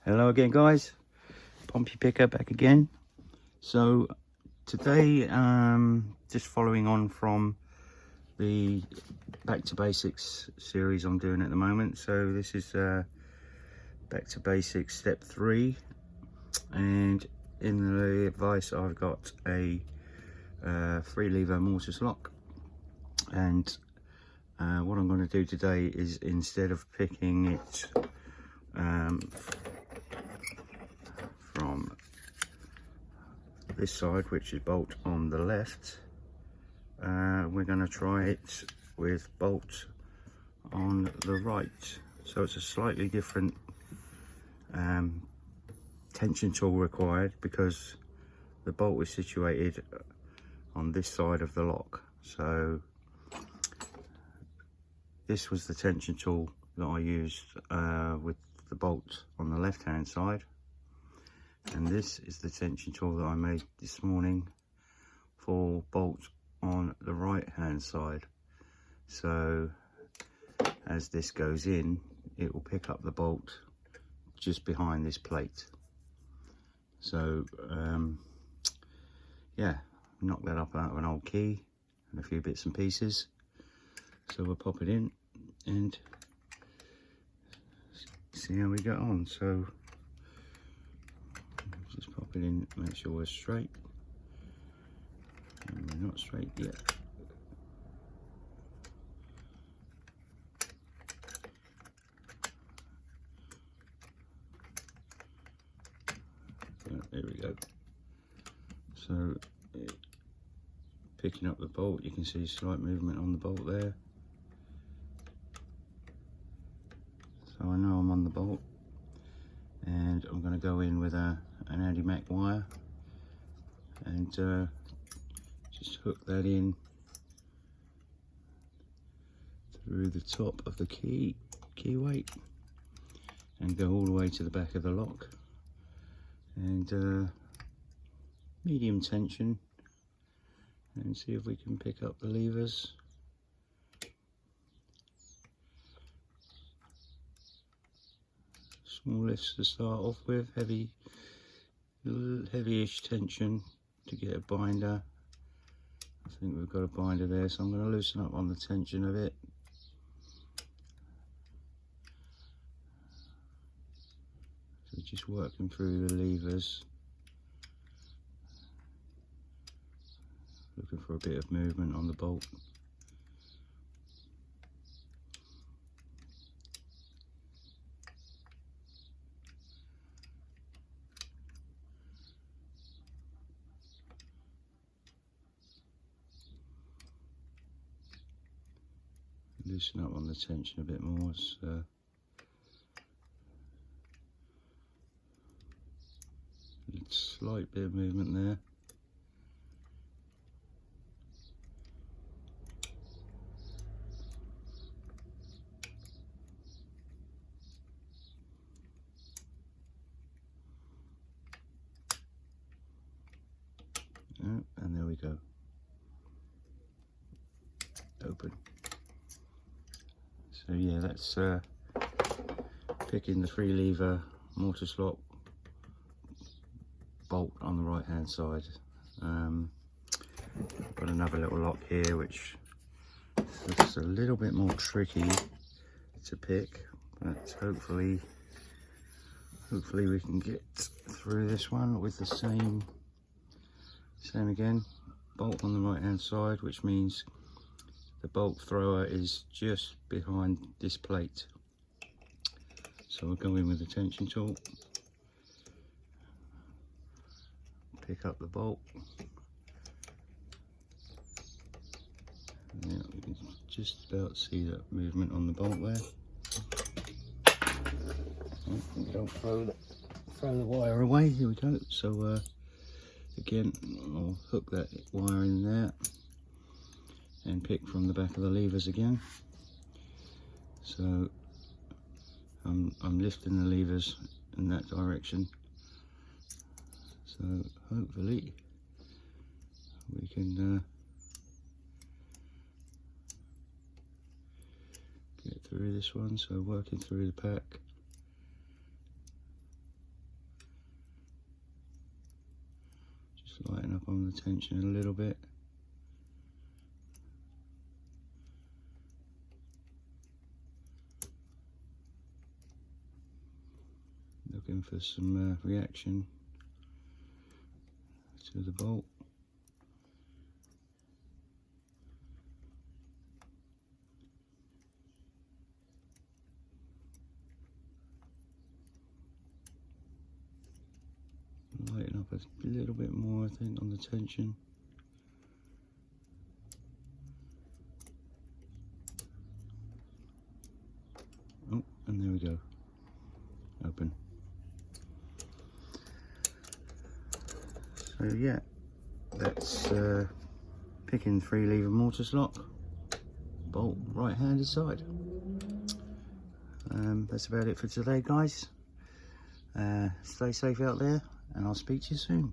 Hello again, guys. Pompey Picker back again. So today, just following on from the Back to Basics series I'm doing at the moment. So this is Back to Basics step 3, and in the advice I've got a 3-lever mortise lock, and what I'm going to do today is, instead of picking it from this side, which is bolt on the left, we're going to try it with bolt on the right. So it's a slightly different tension tool required, because the bolt is situated on this side of the lock. So this was the tension tool that I used with the bolt on the left hand side, and this is the tension tool that I made this morning for bolt on the right hand side. So as this goes in, it will pick up the bolt just behind this plate. So yeah, knock that up out of an old key and a few bits and pieces. So we'll pop it in and see how we get on. So just pop it in, make sure we're straight. And we're not straight yet. There we go. So picking up the bolt, you can see slight movement on the bolt there. So I know I'm on the bolt, and I'm going to go in with an Addimac wire and just hook that in through the top of the key weight and go all the way to the back of the lock, and medium tension, and see if we can pick up the levers. Small lifts to start off with, heavy-ish tension to get a binder. I think we've got a binder there, so I'm going to loosen up on the tension of it. So just working through the levers, looking for a bit of movement on the bolt. Loosen up on the tension a bit more. So slight bit of movement there. And there we go. Open. So yeah, that's picking the 3-lever mortise lock bolt on the right hand side. Got another little lock here which is a little bit more tricky to pick, but hopefully we can get through this one with the same again, bolt on the right hand side, which means the bolt thrower is just behind this plate. So we'll go in with the tension tool, pick up the bolt. Yeah, you can just about see that movement on the bolt there. Oh, don't throw the wire away. Here we go. So again, I'll hook that wire in there and pick from the back of the levers again. So I'm lifting the levers in that direction, so hopefully we can get through this one. So working through the pack, Just lighten up on the tension a little bit. Looking for some reaction to the bolt. Lighten up a little bit more, I think, on the tension. Oh, and there we go. Open. So yeah, that's picking 3-lever mortise lock, bolt right-handed side. That's about it for today, guys. Stay safe out there, and I'll speak to you soon.